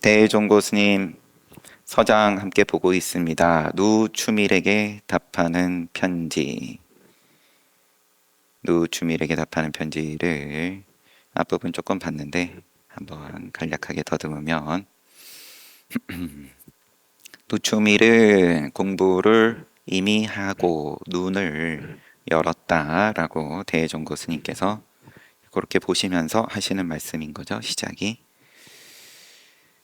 대종고 스님 서장 함께 보고 있습니다. 누추밀에게 답하는 편지. 누추밀에게 답하는 편지를 앞부분 조금 봤는데 한번 간략하게 더듬으면 누추밀은 공부를 이미 하고 눈을 열었다라고 대종고 스님께서 그렇게 보시면서 하시는 말씀인 거죠. 시작이.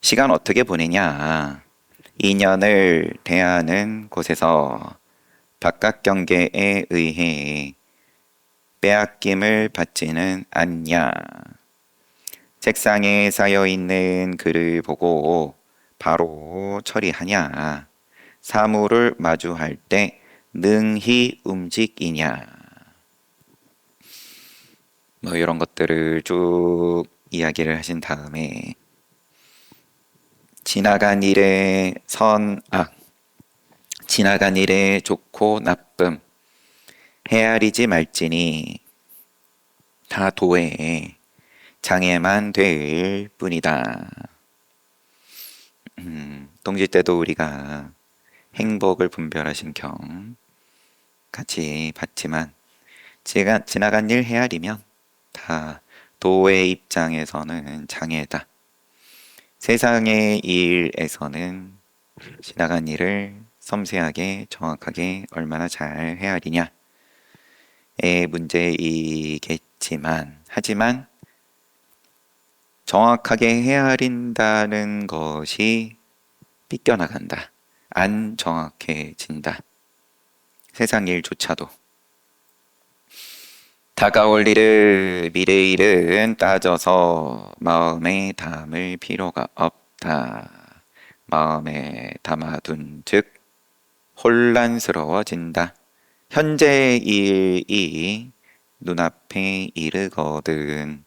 시간 어떻게 보내냐? 인연을 대하는 곳에서 바깥 경계에 의해 빼앗김을 받지는 않냐. 책상에 쌓여 있는 글을 보고 바로 처리하냐. 사물을 마주할 때 능히 움직이냐. 뭐 이런 것들을 쭉 이야기를 하신 다음에 지나간 일의 선악, 지나간 일의 좋고 나쁨, 헤아리지 말지니 다 도의 장애만 될 뿐이다. 동지 때도 우리가 행복을 분별하신 경 같이 봤지만 지나간 일 헤아리면 다 도의 입장에서는 장애다. 세상의 일에서는 지나간 일을 섬세하게 정확하게 얼마나 잘 헤아리냐의 문제이겠지만 하지만 정확하게 헤아린다는 것이 삐껴나간다. 안 정확해진다. 세상 일조차도. 다가올 일을 미래 일은 따져서 마음에 담을 필요가 없다. 마음에 담아둔 즉 혼란스러워진다. 현재 일이 눈앞에 이르거든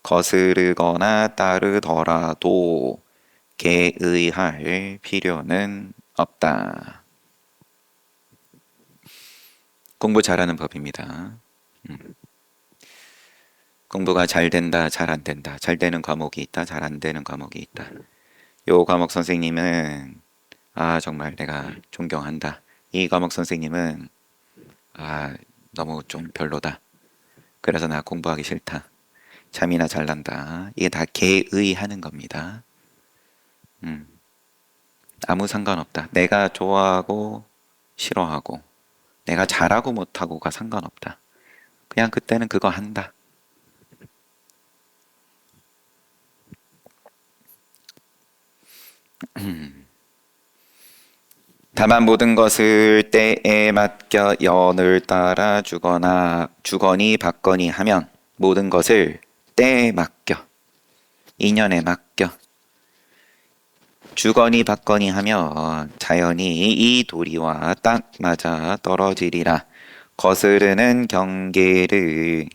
거스르거나 따르더라도 개의할 필요는 없다. 공부 잘하는 법입니다. 공부가 잘 된다, 잘 안 된다. 잘 되는 과목이 있다, 잘 안 되는 과목이 있다. 요 과목 선생님은 정말 내가 존경한다. 이 과목 선생님은 너무 좀 별로다. 그래서 나 공부하기 싫다. 잠이나 잘 난다. 이게 다 개의하는 겁니다. 아무 상관없다. 내가 좋아하고 싫어하고 내가 잘하고 못하고가 상관없다. 그냥 그때는 그거 한다. 다만 모든 것을 때에 맡겨 연을 따라 주거니 받거니 하면 모든 것을 때에 맡겨 인연에 맡겨 주거니 받거니 하면 자연히 이 도리와 딱 맞아 떨어지리라. 거스르는 경계의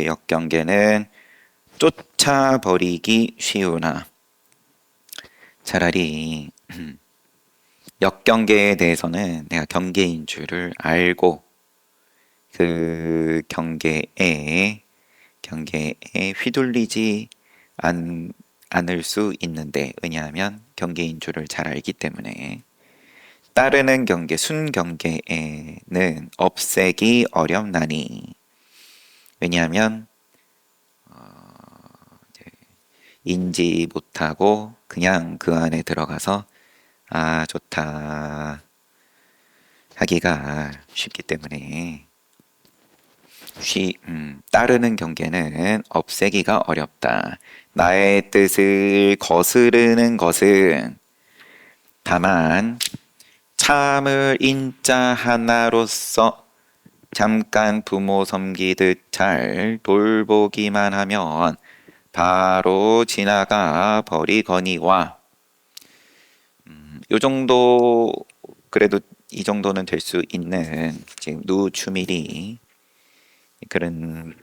역경계는 쫓아버리기 쉬우나 차라리 역경계에 대해서는 내가 경계인 줄을 알고 그 경계에 휘둘리지 않을 수 있는데 왜냐하면 경계인 줄을 잘 알기 때문에 따르는 경계, 순경계에는 없애기 어렵나니 왜냐하면 인지 못하고 그냥 그 안에 들어가서 좋다 하기가 쉽기 때문에 따르는 경계는 없애기가 어렵다. 나의 뜻을 거스르는 것은 다만 참을 인자 하나로서 잠깐 부모 섬기듯 잘 돌보기만 하면 바로 지나가 버리거니와 요 정도 그래도 이 정도는 될 수 있는 지금 누추밀이 그런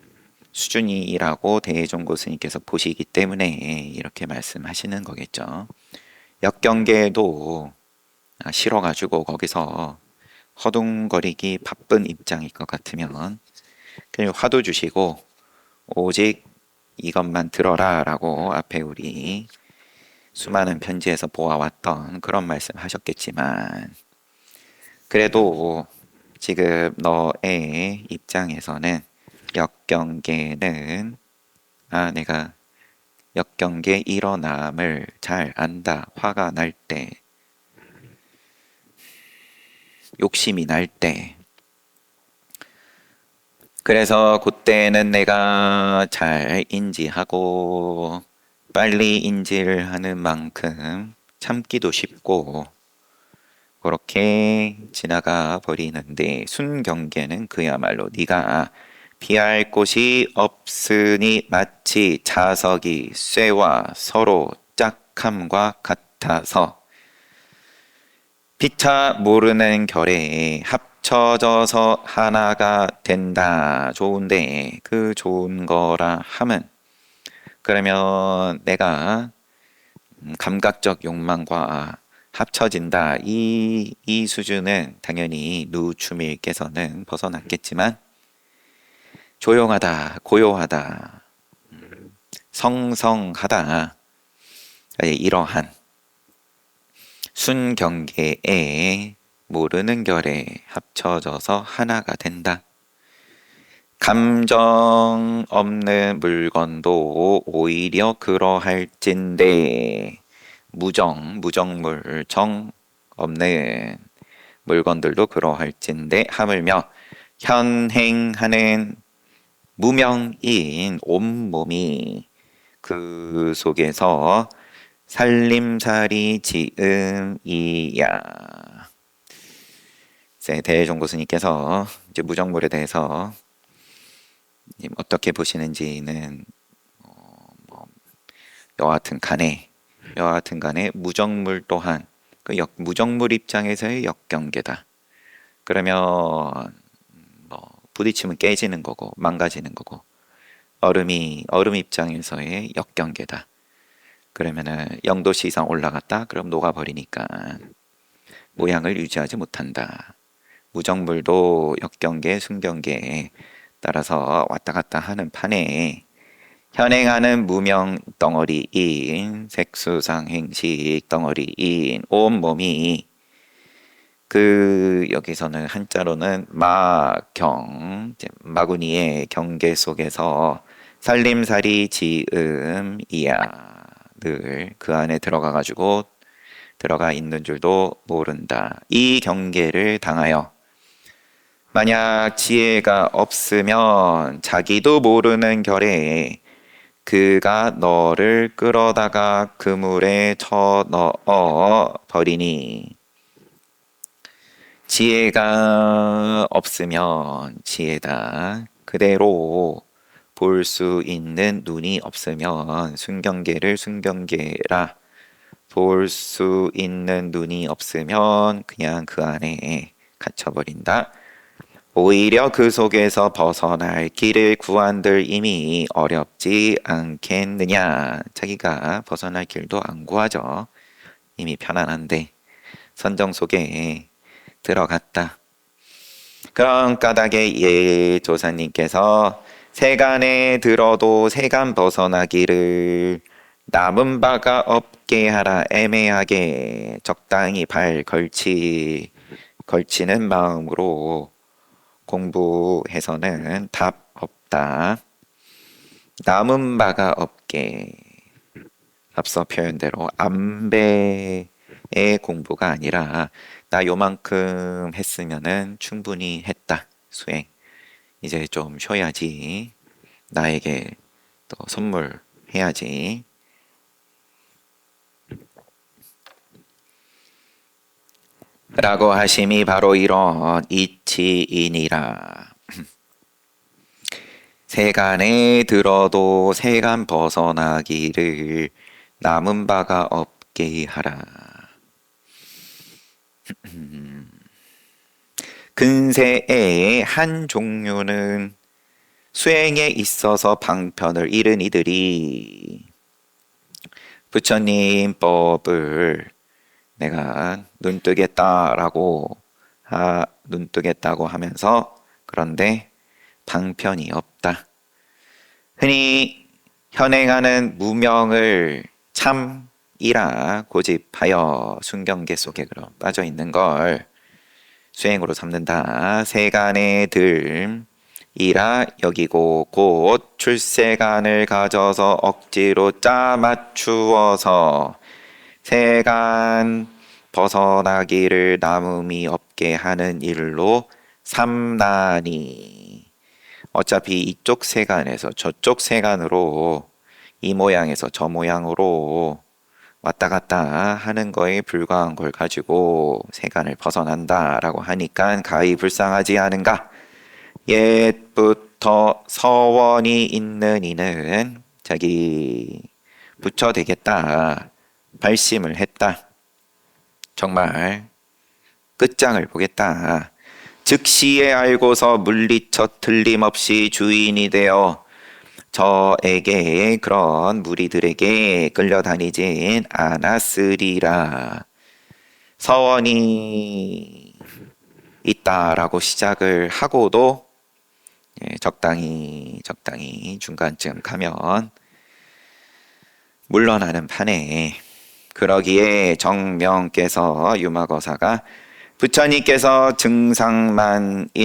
수준이라고 대종고 스님께서 보시기 때문에 이렇게 말씀하시는 거겠죠. 역경계도 싫어가지고 거기서 허둥거리기 바쁜 입장일 것 같으면 그냥 화두 주시고 오직 이것만 들어라 라고 앞에 우리 수많은 편지에서 보아왔던 그런 말씀 하셨겠지만 그래도 지금 너의 입장에서는 역경계는 내가 역경계 일어남을 잘 안다. 화가 날 때, 욕심이 날 때. 그래서 그때는 내가 잘 인지하고 빨리 인지를 하는 만큼 참기도 쉽고 그렇게 지나가 버리는데 순경계는 그야말로 네가 피할 곳이 없으니 마치 자석이 쇠와 서로 짝함과 같아서 피차 모르는 결에 합쳐져서 하나가 된다. 좋은데 그 좋은 거라 함은 그러면 내가 감각적 욕망과 합쳐진다. 이 수준은 당연히 누추밀께서는 벗어났겠지만 조용하다, 고요하다, 성성하다. 이러한 순경계에 모르는 결에 합쳐져서 하나가 된다. 감정 없는 물건도 오히려 그러할진데 무정물, 정 없는 물건들도 그러할진데 하물며 현행하는 무명인 온몸이 그 속에서 살림살이 지음이야. 대종고 스님께서 이제 무정물에 대해서 어떻게 보시는지는 여하튼 간에 무정물 또한 그 무정물 입장에서의 역경계다. 그러면 부딪히면 깨지는 거고 망가지는 거고 얼음 입장에서의 역경계다. 그러면은 0도씨 이상 올라갔다 그럼 녹아버리니까 모양을 유지하지 못한다. 무정물도 역경계 순경계에 따라서 왔다 갔다 하는 판에 현행하는 무명 덩어리인 색수상행식 덩어리인 온몸이 여기서는 한자로는 마경 마구니의 경계 속에서 살림살이 지음이야 늘 그 안에 들어가 있는 줄도 모른다. 이 경계를 당하여 만약 지혜가 없으면 자기도 모르는 결에 그가 너를 끌어다가 그물에 쳐넣어 버리니 지혜가 없으면 지혜다. 그대로 볼 수 있는 눈이 없으면 순경계를 순경계라 볼 수 있는 눈이 없으면 그냥 그 안에 갇혀버린다. 오히려 그 속에서 벗어날 길을 구한들 이미 어렵지 않겠느냐. 자기가 벗어날 길도 안 구하죠. 이미 편안한데 선정 속에 들어갔다. 그런 까닭에 예 조사님께서 세간에 들어도 세간 벗어나기를 남은 바가 없게 하라. 애매하게 적당히 발 걸치는 마음으로 공부해서는 답 없다. 남은 바가 없게 앞서 표현대로 안배의 공부가 아니라 나 요만큼 했으면은 충분히 했다. 수행. 이제 좀 쉬어야지. 나에게 또 선물해야지. 라고 하심이 바로 이런 이치이니라. 세간에 들어도 세간 벗어나기를 남은 바가 없게 하라. 근세의 한 종류는 수행에 있어서 방편을 잃은 이들이 부처님 법을 내가 눈뜨겠다고 하면서 그런데 방편이 없다. 흔히 현행하는 무명을 참 이라 고집하여 순경계 속에 그럼 빠져 있는 걸 수행으로 삼는다. 세간의 들 이라 여기고 곧 출세간을 가져서 억지로 짜 맞추어서 세간 벗어나기를 남음이 없게 하는 일로 삼나니. 어차피 이쪽 세간에서 저쪽 세간으로 이 모양에서 저 모양으로 왔다 갔다 하는 거에 불과한 걸 가지고 세간을 벗어난다라고 하니까 가히 불쌍하지 않은가. 옛부터 서원이 있는 이는 자기 부처 되겠다 발심을 했다. 정말 끝장을 보겠다. 즉시에 알고서 물리쳐 틀림없이 주인이 되어 저에게 그런 무리들에게 끌려다니진 않았으리라. 서원이 있다라고 시작을 하고도 적당히 중간쯤 가면 물러나는 판에, 그러기에 정명께서 유마거사가 부처님께서 증상만인을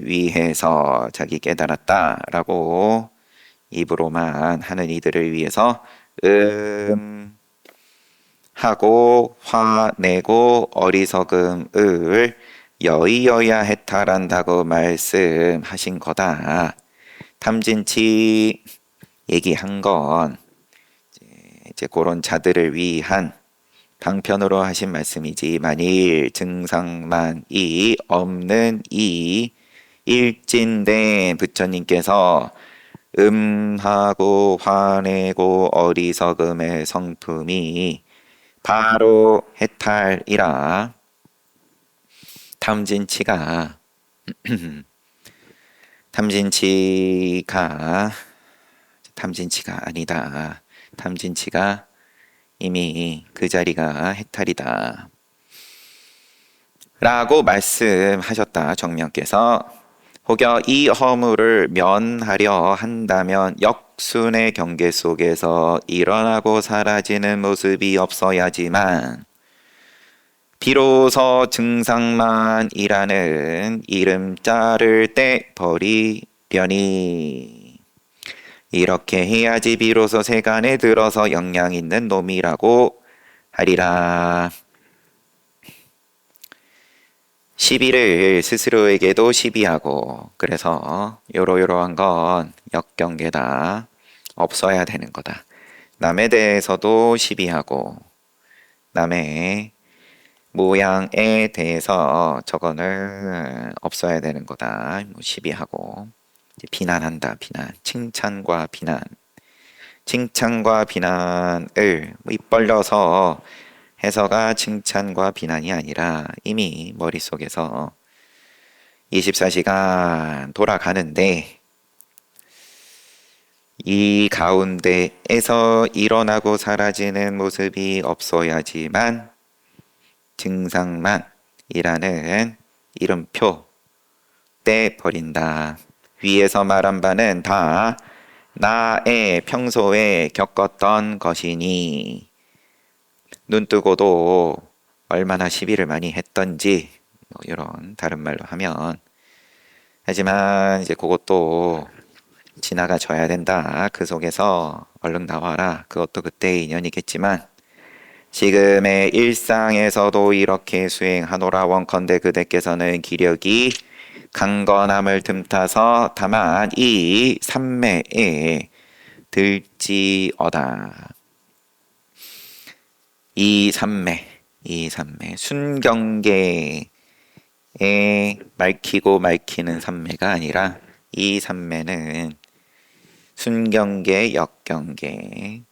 위해서 자기 깨달았다라고 입으로만 하는 이들을 위해서 하고 화내고 어리석음을 여의어야 했다란다고 말씀하신 거다. 탐진치 얘기한 건 이제 그런 자들을 위한 방편으로 하신 말씀이지, 만일 증상만이 없는 이 일진된 부처님께서 하고 화내고 어리석음의 성품이 바로 해탈이라 탐진치가 아니다. 탐진치가 이미 그 자리가 해탈이다 라고 말씀하셨다. 정명께서 혹여 이 허물을 면하려 한다면 역순의 경계 속에서 일어나고 사라지는 모습이 없어야지만 비로소 증상만이라는 이름자를 떼버리려니, 이렇게 해야지 비로소 세간에 들어서 영향 있는 놈이라고 하리라. 시비를 스스로에게도 시비하고, 그래서 요러요러한 건 역경계다, 없어야 되는 거다. 남에 대해서도 시비하고, 남의 모양에 대해서 저거는 없어야 되는 거다, 시비하고. 비난한다. 비난, 칭찬과 비난을 입 벌려서 해서가 칭찬과 비난이 아니라 이미 머릿속에서 24시간 돌아가는데, 이 가운데에서 일어나고 사라지는 모습이 없어야지만 증상만이라는 이름표 떼버린다. 위에서 말한 바는 다 나의 평소에 겪었던 것이니, 눈뜨고도 얼마나 시비를 많이 했던지 이런 다른 말로 하면, 하지만 이제 그것도 지나가줘야 된다. 그 속에서 얼른 나와라. 그것도 그때의 인연이겠지만 지금의 일상에서도 이렇게 수행하노라. 원컨대 그대께서는 기력이 강건함을 틈타서 다만 이 삼매에 들지어다. 이 삼매 순경계에 말키는 삼매가 아니라, 이 삼매는 순경계, 역경계,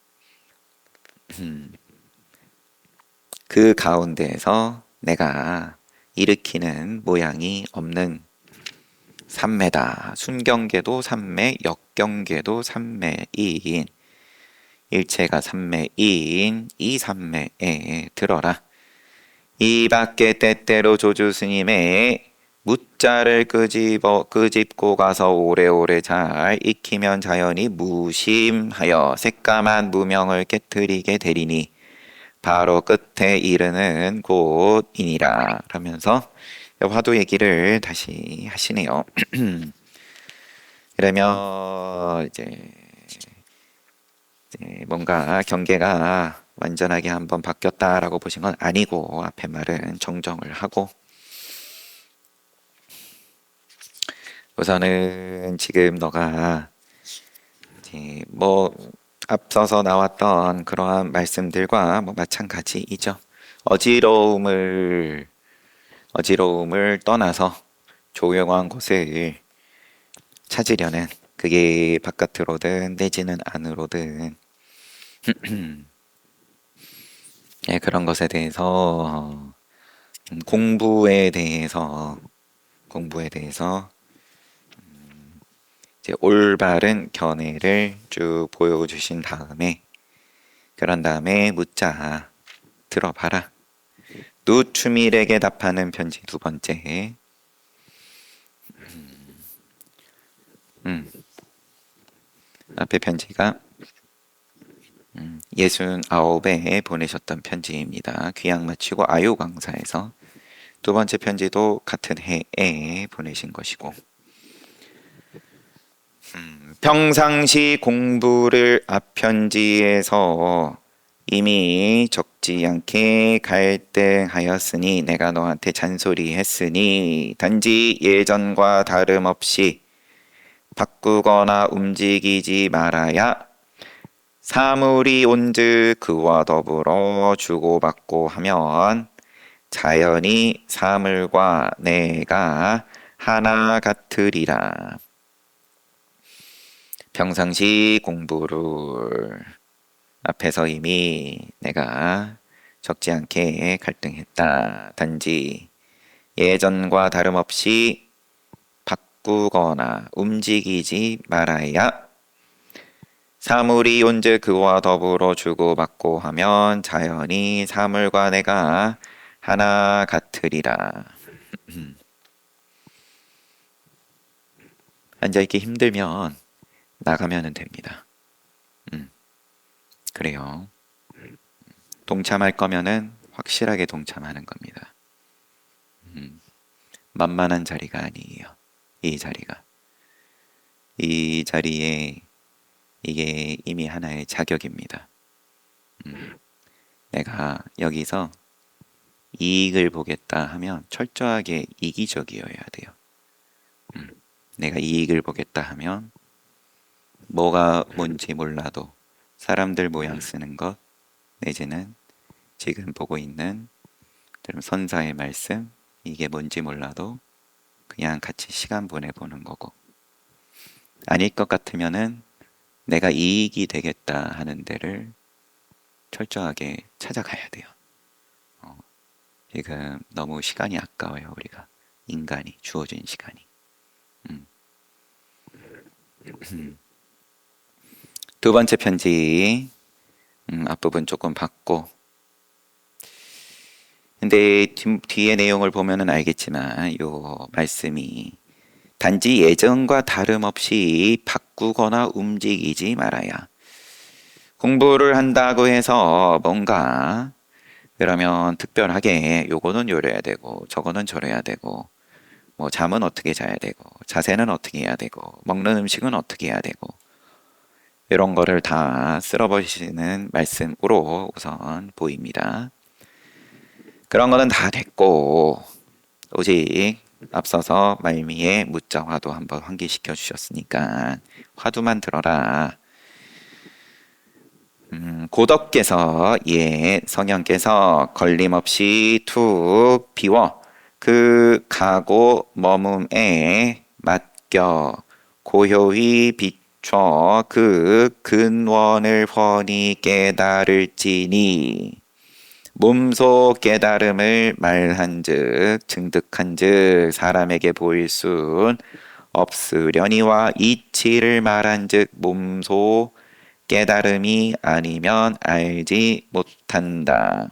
그 가운데에서 내가 일으키는 모양이 없는 삼매다. 순경계도 삼매, 역경계도 삼매인, 일체가 삼매인 이 삼매에 들어라. 이 밖에 때때로 조주 스님의 무자를 끄집고 가서 오래오래 잘 익히면 자연히 무심하여 새까만 무명을 깨트리게 되리니, 바로 끝에 이르는 곳이니라 라면서 화두 얘기를 다시 하시네요. 그러면 이제 뭔가 경계가 완전하게 한번 바뀌었다라고 보신 건 아니고 앞에 말은 정정을 하고 우선은 지금 너가 이제 뭐 앞서서 나왔던 그러한 말씀들과 뭐 마찬가지이죠. 어지러움을 떠나서 조용한 곳을 찾으려는 그게 바깥으로든 내지는 안으로든 예, 그런 것에 대해서 공부에 대해서 이제 올바른 견해를 쭉 보여주신 다음에 그런 다음에 묻자 들어봐라. 누추밀에게 답하는 편지 두 번째. 앞에 편지가 69에 보내셨던 편지입니다. 귀향 마치고 아유 강사에서 두 번째 편지도 같은 해에 보내신 것이고 평상시 공부를 앞편지에서 이미 적지 않게 갈등하였으니 내가 너한테 잔소리했으니 단지 예전과 다름없이 바꾸거나 움직이지 말아야 사물이 온즉 그와 더불어 주고받고 하면 자연히 사물과 내가 하나 같으리라. 평상시 공부를 앞에서 이미 내가 적지 않게 갈등했다. 단지 예전과 다름없이 바꾸거나 움직이지 말아야 사물이 온즉 그와 더불어 주고받고 하면 자연히 사물과 내가 하나 같으리라. 앉아있기 힘들면 나가면 됩니다. 그래요. 동참할 거면은 확실하게 동참하는 겁니다. 만만한 자리가 아니에요. 이 자리에 이게 이미 하나의 자격입니다. 내가 여기서 이익을 보겠다 하면 철저하게 이기적이어야 돼요. 내가 이익을 보겠다 하면 뭐가 뭔지 몰라도 사람들 모양 쓰는 것 내지는 지금 보고 있는 선사의 말씀 이게 뭔지 몰라도 그냥 같이 시간 보내보는 거고 아닐 것 같으면은 내가 이익이 되겠다 하는 데를 철저하게 찾아가야 돼요. 지금 너무 시간이 아까워요. 우리가 인간이 주어진 시간이. 두 번째 편지 앞부분 조금 봤고 근데 뒤에 내용을 보면은 알겠지만 요 말씀이 단지 예전과 다름없이 바꾸거나 움직이지 말아야 공부를 한다고 해서 뭔가 그러면 특별하게 요거는 요래야 되고 저거는 저래야 되고 뭐 잠은 어떻게 자야 되고 자세는 어떻게 해야 되고 먹는 음식은 어떻게 해야 되고 이런 거를 다 쓸어버리시는 말씀으로 우선 보입니다. 그런 거는 다 됐고 오직 앞서서 말미에 무자화도 한번 환기시켜 주셨으니까 화두만 들어라. 고덕께서 성현께서 걸림없이 툭 비워 그 가고 머문에 맡겨 고효히 비춰 그 근원을 훤히 깨달을지니 몸소 깨달음을 말한즉 증득한즉 사람에게 보일 순 없으려니와 이치를 말한즉 몸소 깨달음이 아니면 알지 못한다.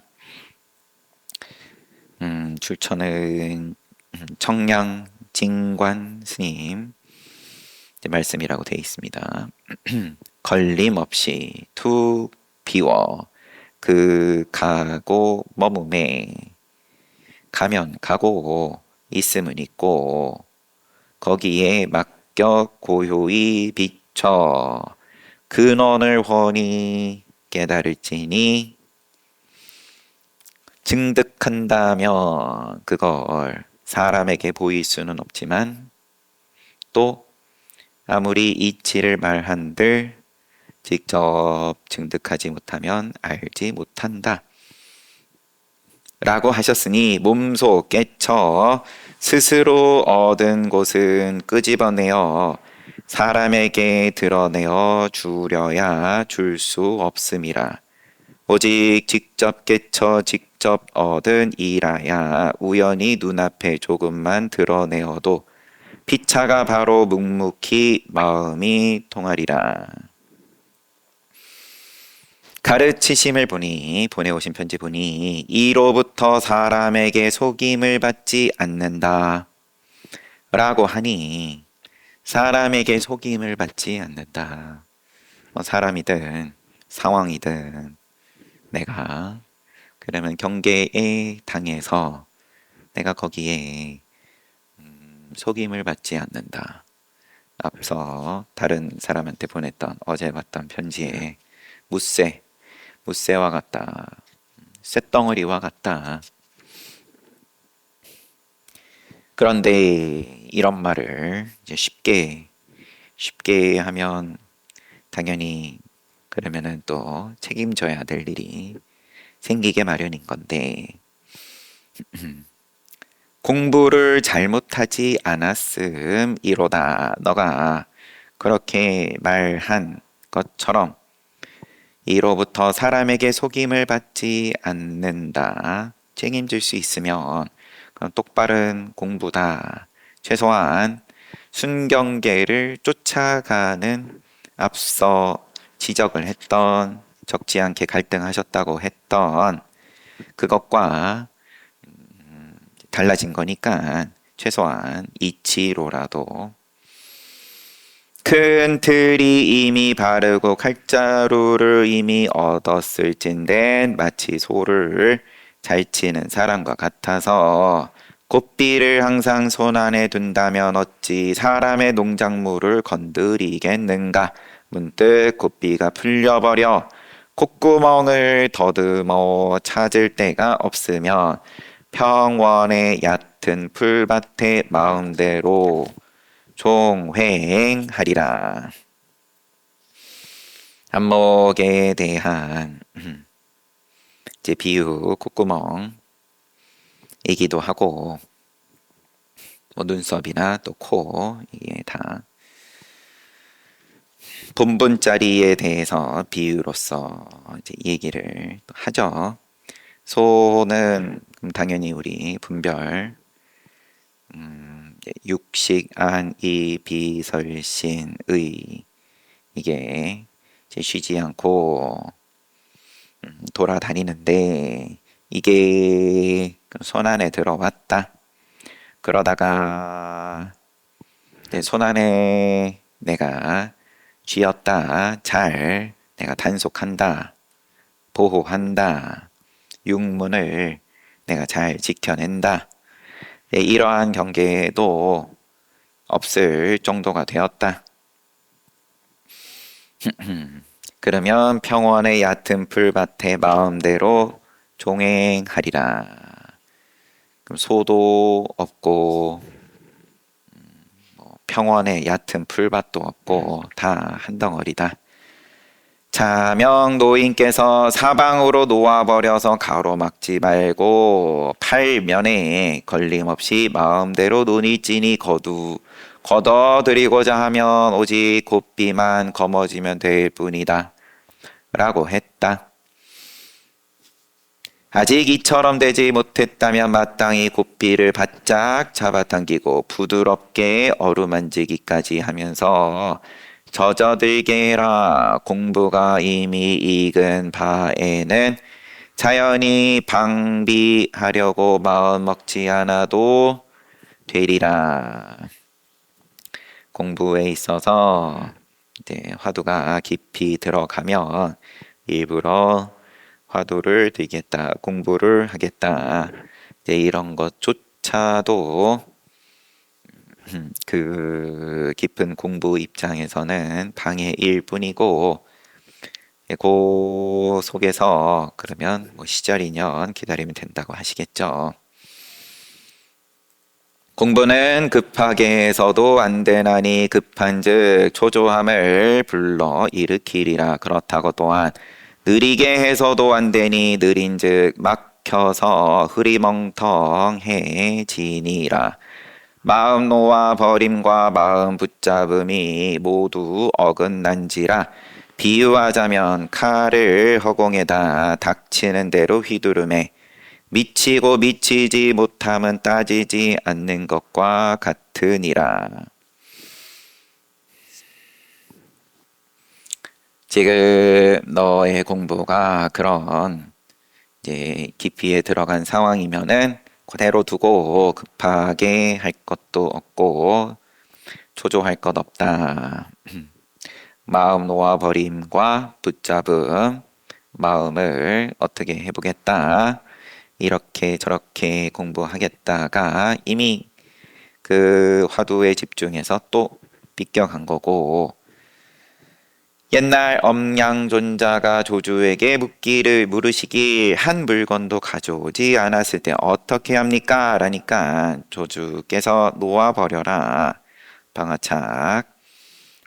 출처는 청량 진관 스님 말씀이라고 되어 있습니다. 걸림없이 툭 비워 그 가고 머무매 가면 가고 있음은 있고 거기에 맡겨 고요히 비춰 근원을 훤히 깨달을지니 증득한다면 그걸 사람에게 보일 수는 없지만 또 아무리 이치를 말한들 직접 증득하지 못하면 알지 못한다. 라고 하셨으니 몸소 깨쳐 스스로 얻은 것은 끄집어내어 사람에게 드러내어 주려야 줄 수 없음이라. 오직 직접 깨쳐 직접 얻은 이라야 우연히 눈앞에 조금만 드러내어도 피차가 바로 묵묵히 마음이 통하리라. 가르치심을 보니 보내오신 편지 보니 이로부터 사람에게 속임을 받지 않는다 라고 하니 사람에게 속임을 받지 않는다. 사람이든 상황이든 내가 그러면 경계에 당해서 내가 거기에 속임을 받지 않는다. 앞서 다른 사람한테 보냈던 어제 봤던 편지에 무쇠와 같다. 쇳덩어리와 같다. 그런데 이런 말을 이제 쉽게 하면 당연히 그러면은 또 책임져야 될 일이 생기게 마련인 건데 공부를 잘못하지 않았음이로다. 너가 그렇게 말한 것처럼 이로부터 사람에게 속임을 받지 않는다. 책임질 수 있으면 그럼 똑바른 공부다. 최소한 순경계를 쫓아가는 앞서 지적을 했던 적지 않게 갈등하셨다고 했던 그것과 달라진 거니까 최소한 이치로라도 큰 틀이 이미 바르고 칼자루를 이미 얻었을진데 마치 소를 잘 치는 사람과 같아서 곶비를 항상 손안에 둔다면 어찌 사람의 농작물을 건드리겠는가. 문득 곶비가 풀려버려 콧구멍을 더듬어 찾을 데가 없으면 평원의 얕은 풀밭에 마음대로 종횡하리라. 안목에 대한 이제 비유 콧구멍 얘기도 하고 뭐 눈썹이나 또 코 이게 다 본분자리에 대해서 비유로서 이제 얘기를 하죠. 소는 당연히 우리 분별 육식 안이 비설신의 이게 이제 쉬지 않고 돌아다니는데 이게 손 안에 들어왔다. 그러다가 손 안에 내가 쥐었다. 잘 내가 단속한다. 보호한다. 육문을 내가 잘 지켜낸다. 이러한 경계도 없을 정도가 되었다. 그러면 평원의 얕은 풀밭에 마음대로 종행하리라. 그럼 소도 없고 평원의 얕은 풀밭도 없고 다 한 덩어리다. 자명 노인께서 사방으로 놓아버려서 가로막지 말고 팔면에 걸림없이 마음대로 눈이 찌니 걷어들이고자 하면 오직 곱비만 거머쥐면 될 뿐이다 라고 했다. 아직 이처럼 되지 못했다면 마땅히 곱비를 바짝 잡아당기고 부드럽게 어루만지기까지 하면서 젖어들게 해라. 공부가 이미 익은 바에는 자연히 방비하려고 마음 먹지 않아도 되리라. 공부에 있어서 이제 화두가 깊이 들어가면 일부러 화두를 들겠다, 공부를 하겠다. 이제 이런 것조차도 그 깊은 공부 입장에서는 방해일 뿐이고, 그 속에서 그러면 뭐 시절 인연 기다리면 된다고 하시겠죠. 공부는 급하게 해서도 안 되나니 급한즉 초조함을 불러 일으키리라. 그렇다고 또한 느리게 해서도 안 되니 느린즉 막혀서 흐리멍텅해지니라. 마음 놓아 버림과 마음 붙잡음이 모두 어긋난지라. 비유하자면 칼을 허공에다 닥치는 대로 휘두르매 미치고 미치지 못함은 따지지 않는 것과 같으니라. 지금 너의 공부가 그런 이제 깊이에 들어간 상황이면은 그대로 두고 급하게 할 것도 없고 초조할 것 없다. 마음 놓아버림과 붙잡음, 마음을 어떻게 해보겠다. 이렇게 저렇게 공부하겠다가 이미 그 화두에 집중해서 또 비껴간 거고, 옛날 엄양존자가 조주에게 물으시길 한 물건도 가져오지 않았을 때 어떻게 합니까? 라니까 조주께서 놓아버려라. 방아착.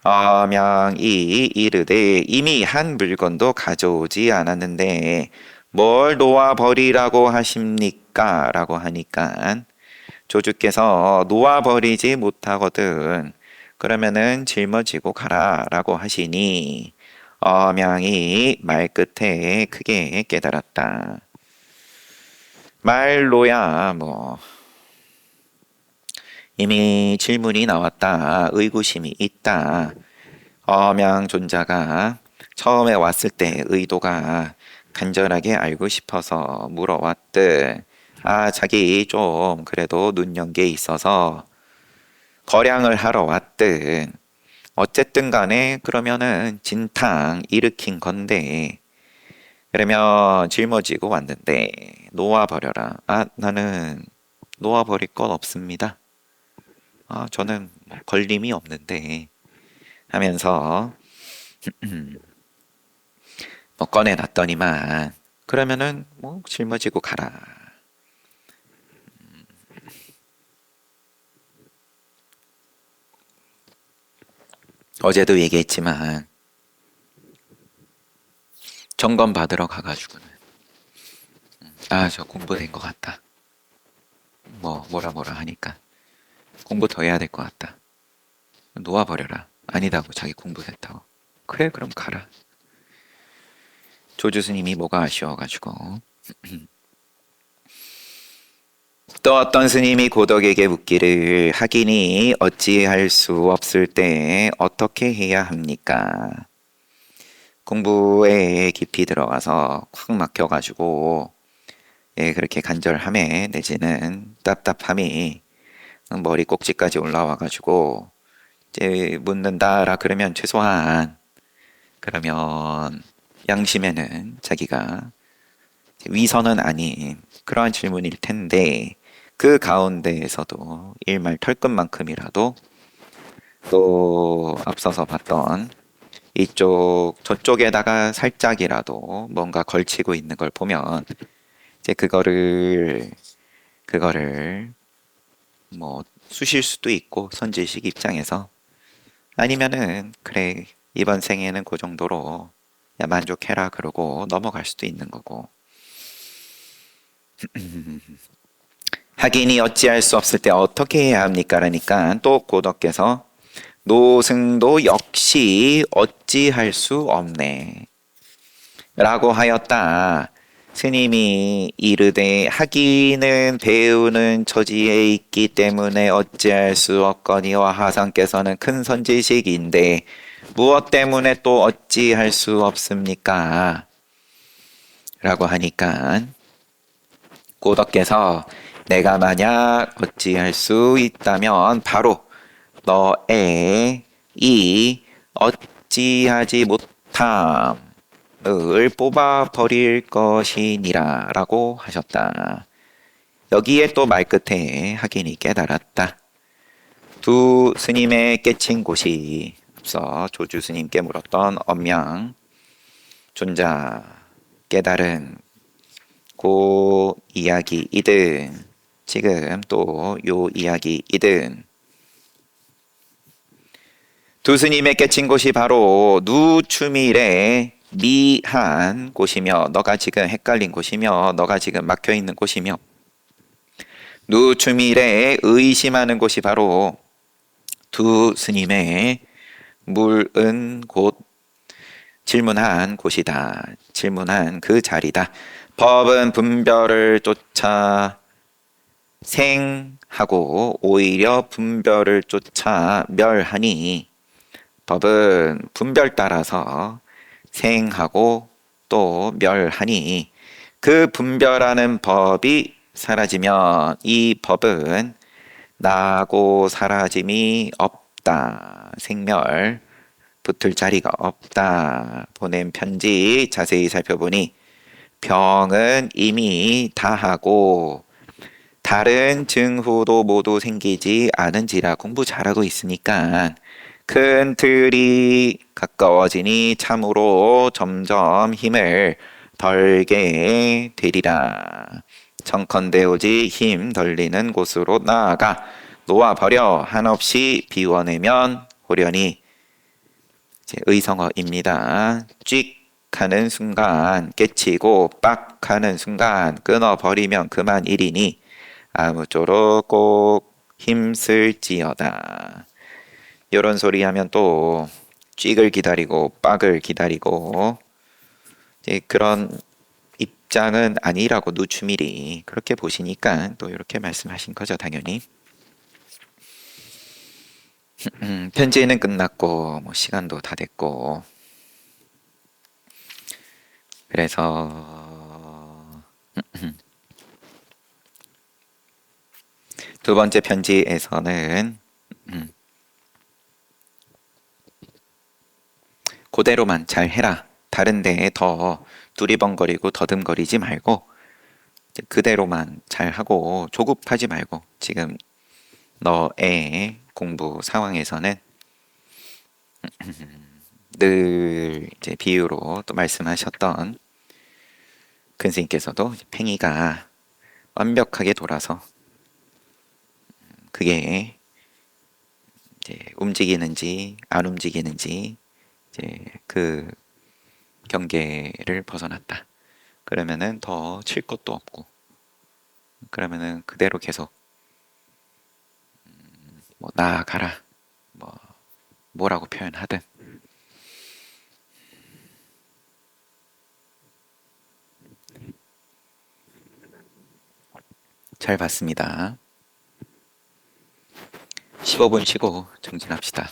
엄양이 이르되 이미 한 물건도 가져오지 않았는데 뭘 놓아버리라고 하십니까? 라고 하니까 조주께서 놓아버리지 못하거든. 그러면은 짊어지고 가라 라고 하시니 엄양이 말끝에 크게 깨달았다. 말로야 뭐 이미 질문이 나왔다. 의구심이 있다. 엄양존자가 처음에 왔을 때 의도가 간절하게 알고 싶어서 물어왔듯, 자기 좀 그래도 눈 연 게 있어서 거량을 하러 왔듯, 어쨌든 간에 그러면은 진탕 일으킨 건데, 그러면 짊어지고 왔는데 놓아버려라. 나는 놓아버릴 건 없습니다. 저는 뭐 걸림이 없는데 하면서 뭐 꺼내놨더니만 그러면은 뭐 짊어지고 가라. 어제도 얘기했지만 점검 받으러 가가지고는 저 공부된 것 같다. 뭐라 하니까 공부 더 해야 될 것 같다. 놓아버려라. 아니다고 자기 공부됐다고. 그래 그럼 가라. 조주 스님이 뭐가 아쉬워가지고 또 어떤 스님이 고덕에게 묻기를 하기니 어찌할 수 없을 때 어떻게 해야 합니까? 공부에 깊이 들어가서 콱 막혀가지고 그렇게 간절함에 내지는 답답함이 머리 꼭지까지 올라와가지고 이제 묻는다라 그러면 최소한 그러면 양심에는 자기가 위선은 아닌 그러한 질문일 텐데 그 가운데에서도 일말 털끝만큼이라도 또 앞서서 봤던 이쪽 저쪽에다가 살짝이라도 뭔가 걸치고 있는 걸 보면 이제 그거를 뭐 쑤실 수도 있고 선지식 입장에서 아니면은 그래 이번 생에는 그 정도로 야 만족해라 그러고 넘어갈 수도 있는 거고 하기니 어찌할 수 없을 때 어떻게 해야 합니까? 라니까 또 고덕께서 노승도 역시 어찌할 수 없네 라고 하였다. 스님이 이르되 하기는 배우는 처지에 있기 때문에 어찌할 수 없거니와 하상께서는 큰 선지식인데 무엇 때문에 또 어찌할 수 없습니까? 라고 하니까 고덕께서 내가 만약 어찌할 수 있다면 바로 너의 이 어찌하지 못함을 을 뽑아 버릴 것이니라 라고 하셨다. 여기에 또 말끝에 하긴이 깨달았다. 두 스님의 깨친 곳이 앞서 조주 스님께 물었던 엄양 존자 깨달은 그 이야기이든 지금 또 요 이야기이든 두 스님의 깨친 곳이 바로 누추밀의 미한 곳이며 너가 지금 헷갈린 곳이며 너가 지금 막혀있는 곳이며 누추밀에 의심하는 곳이 바로 두 스님의 물은 곳 질문한 곳이다. 질문한 그 자리다. 법은 분별을 쫓아 생하고 오히려 분별을 쫓아 멸하니 법은 분별 따라서 생하고 또 멸하니 그 분별하는 법이 사라지면 이 법은 나고 사라짐이 없다. 생멸 붙을 자리가 없다. 보낸 편지 자세히 살펴보니 병은 이미 다하고 다른 증후도 모두 생기지 않은지라 공부 잘하고 있으니까 큰 틀이 가까워지니 참으로 점점 힘을 덜게 되리라. 청컨대 오지 힘 덜리는 곳으로 나아가 놓아버려 한없이 비워내면 호련히 의성어입니다. 쥐 하는 순간 깨치고 빡 하는 순간 끊어버리면 그만 일이니 아무쪼록 꼭 힘쓸지어다. 이런 소리 하면 또 쥐을 기다리고 빡을 기다리고 이제 그런 입장은 아니라고 누추밀이 그렇게 보시니까 또 이렇게 말씀하신 거죠. 당연히 편지는 끝났고 뭐 시간도 다 됐고 그래서 두 번째 편지에서는 그대로만 잘 해라. 다른 데에 더 두리번거리고 더듬거리지 말고 그대로만 잘 하고 조급하지 말고 지금 너의 공부 상황에서는 늘 이제 비유로 또 말씀하셨던 큰 스님께서도 팽이가 완벽하게 돌아서 그게 이제 움직이는지 안 움직이는지 이제 그 경계를 벗어났다. 그러면은 더 칠 것도 없고 그러면은 그대로 계속 뭐 나아가라 뭐 뭐라고 표현하든 잘 봤습니다. 15분 쉬고 정진합시다.